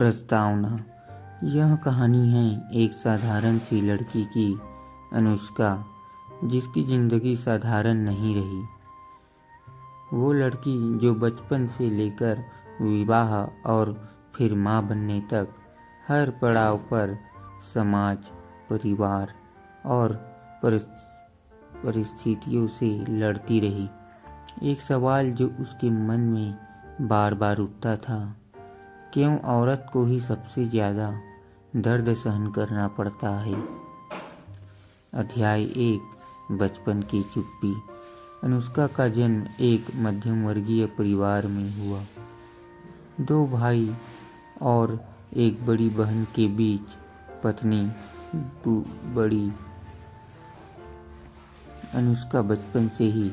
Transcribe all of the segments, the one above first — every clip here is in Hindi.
प्रस्तावना। यह कहानी है एक साधारण सी लड़की की, अनुष्का, जिसकी जिंदगी साधारण नहीं रही। वो लड़की जो बचपन से लेकर विवाह और फिर माँ बनने तक हर पड़ाव पर समाज, परिवार और परिस्थितियों से लड़ती रही। एक सवाल जो उसके मन में बार बार उठता था, क्यों औरत को ही सबसे ज़्यादा दर्द सहन करना पड़ता है। अध्याय 1, बचपन की चुप्पी। अनुष्का का जन्म एक मध्यम वर्गीय परिवार में हुआ। 2 भाई और एक बड़ी बहन के बीच पत्नी बड़ी। अनुष्का बचपन से ही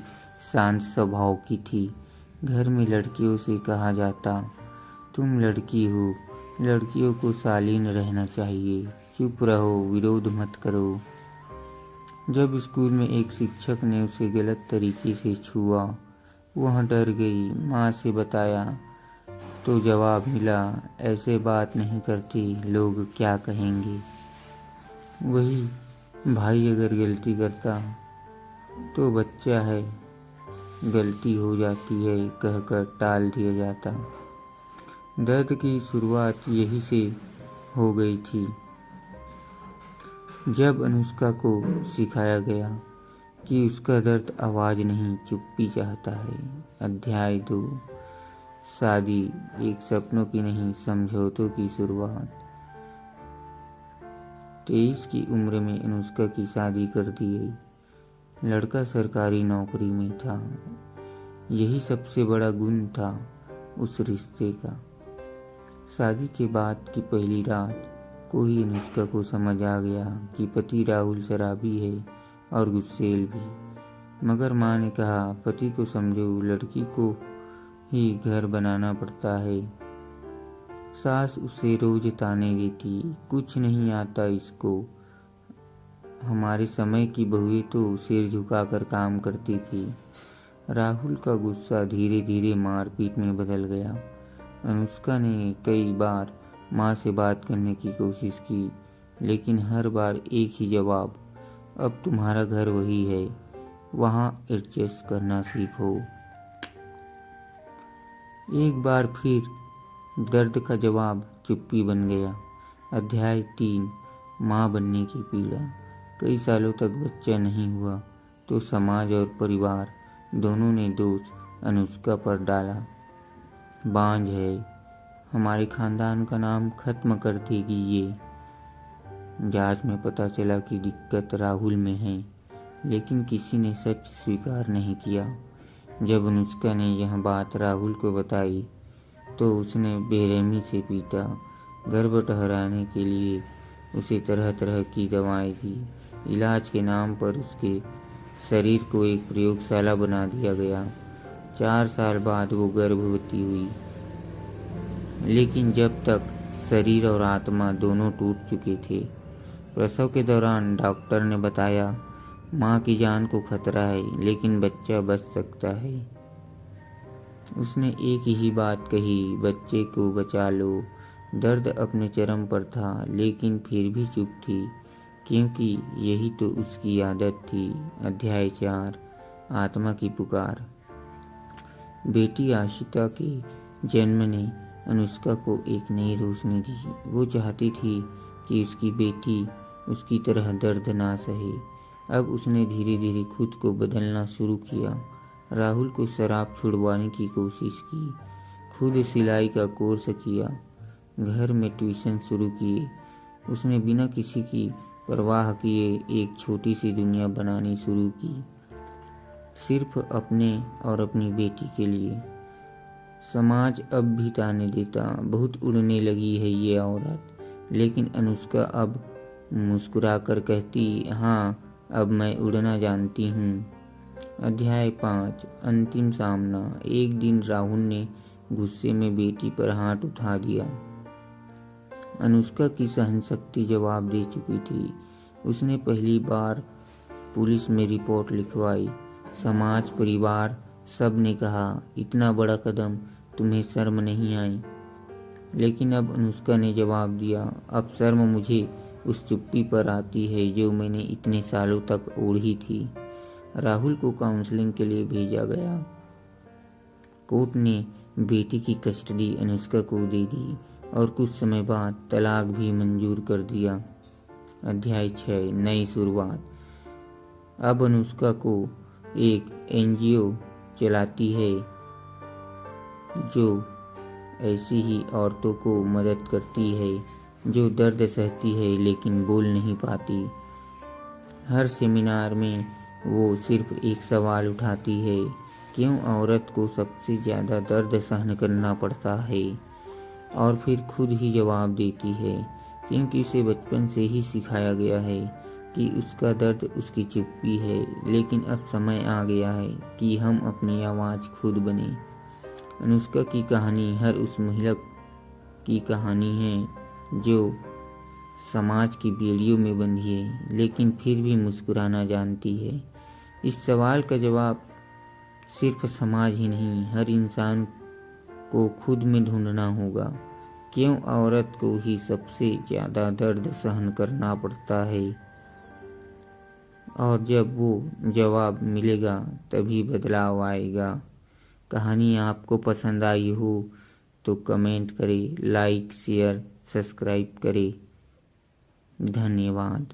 शांत स्वभाव की थी। घर में लड़कियों से कहा जाता, तुम लड़की हो, लड़कियों को शालीन रहना चाहिए, चुप रहो, विरोध मत करो। जब स्कूल में एक शिक्षक ने उसे गलत तरीके से छुआ, वह डर गई। माँ से बताया तो जवाब मिला, ऐसे बात नहीं करती, लोग क्या कहेंगे। वही भाई अगर गलती करता तो बच्चा है, गलती हो जाती है कहकर टाल दिया जाता। दर्द की शुरुआत यही से हो गई थी, जब अनुष्का को सिखाया गया कि उसका दर्द आवाज़ नहीं, चुप्पी चाहता है। अध्याय 2, शादी। एक सपनों की नहीं, समझौतों की शुरुआत। 23 की उम्र में अनुष्का की शादी कर दी गई। लड़का सरकारी नौकरी में था। यही सबसे बड़ा गुण था उस रिश्ते का। शादी के बाद की पहली रात को ही अनुष्का को समझ आ गया कि पति राहुल शराबी है और गुस्सैल भी। मगर माँ ने कहा, पति को समझो, लड़की को ही घर बनाना पड़ता है। सास उसे रोज ताने देती, कुछ नहीं आता इसको। हमारे समय की बहुएं तो सिर झुकाकर काम करती थी। राहुल का गुस्सा धीरे धीरे मारपीट में बदल गया। अनुष्का ने कई बार माँ से बात करने की कोशिश की, लेकिन हर बार एक ही जवाब, अब तुम्हारा घर वही है, वहाँ एडजस्ट करना सीखो। एक बार फिर दर्द का जवाब चुप्पी बन गया। अध्याय 3, माँ बनने की पीड़ा। कई सालों तक बच्चा नहीं हुआ तो समाज और परिवार दोनों ने दोष अनुष्का पर डाला। बांझ है, हमारे खानदान का नाम खत्म कर देगी ये। जांच में पता चला कि दिक्कत राहुल में है, लेकिन किसी ने सच स्वीकार नहीं किया। जब अनुष्का ने यह बात राहुल को बताई तो उसने बेरहमी से पीटा। गर्भ ठहराने के लिए उसे तरह तरह की दवाएं दी। इलाज के नाम पर उसके शरीर को एक प्रयोगशाला बना दिया गया। 4 साल बाद वो गर्भवती हुई, लेकिन जब तक शरीर और आत्मा दोनों टूट चुके थे। प्रसव के दौरान डॉक्टर ने बताया, माँ की जान को खतरा है, लेकिन बच्चा बच सकता है। उसने एक ही बात कही, बच्चे को बचा लो। दर्द अपने चरम पर था, लेकिन फिर भी चुप थी, क्योंकि यही तो उसकी आदत थी। अध्याय 4, आत्मा की पुकार। बेटी आशिता के जन्म ने अनुष्का को एक नई रोशनी दी। वो चाहती थी कि उसकी बेटी उसकी तरह दर्द ना सहे। अब उसने धीरे धीरे खुद को बदलना शुरू किया। राहुल को शराब छुड़वाने की कोशिश की, खुद सिलाई का कोर्स किया, घर में ट्यूशन शुरू किए। उसने बिना किसी की परवाह किए एक छोटी सी दुनिया बनानी शुरू की, सिर्फ अपने और अपनी बेटी के लिए। समाज अब भी ताने देता, बहुत उड़ने लगी है ये औरत, लेकिन अनुष्का अब मुस्कुराकर कहती, हाँ, अब मैं उड़ना जानती हूँ। अध्याय 5, अंतिम सामना। एक दिन राहुल ने गुस्से में बेटी पर हाथ उठा दिया। अनुष्का की सहनशक्ति जवाब दे चुकी थी। उसने पहली बार पुलिस में रिपोर्ट लिखवाई। समाज, परिवार सब ने कहा, इतना बड़ा कदम, तुम्हें शर्म नहीं आई। लेकिन अब अनुष्का ने जवाब दिया, अब शर्म मुझे उस चुप्पी पर आती है जो मैंने इतने सालों तक ओढ़ी थी। राहुल को काउंसलिंग के लिए भेजा गया। कोर्ट ने बेटी की कस्टडी अनुष्का को दे दी और कुछ समय बाद तलाक भी मंजूर कर दिया। अध्याय 6 नई शुरुआत। अब अनुष्का को एक एनजीओ चलाती है जो ऐसी ही औरतों को मदद करती है जो दर्द सहती है लेकिन बोल नहीं पाती। हर सेमिनार में वो सिर्फ एक सवाल उठाती है, क्यों औरत को सबसे ज़्यादा दर्द सहन करना पड़ता है? और फिर खुद ही जवाब देती है, क्योंकि उसे बचपन से ही सिखाया गया है कि उसका दर्द उसकी चुप्पी है। लेकिन अब समय आ गया है कि हम अपनी आवाज़ खुद बने। अनुष्का की कहानी हर उस महिला की कहानी है जो समाज की बेड़ियों में बंधी है लेकिन फिर भी मुस्कुराना जानती है। इस सवाल का जवाब सिर्फ समाज ही नहीं, हर इंसान को खुद में ढूंढना होगा। क्यों औरत को ही सबसे ज़्यादा दर्द सहन करना पड़ता है? और जब वो जवाब मिलेगा तभी बदलाव आएगा। कहानी आपको पसंद आई हो तो कमेंट करें, लाइक, शेयर, सब्सक्राइब करें। धन्यवाद।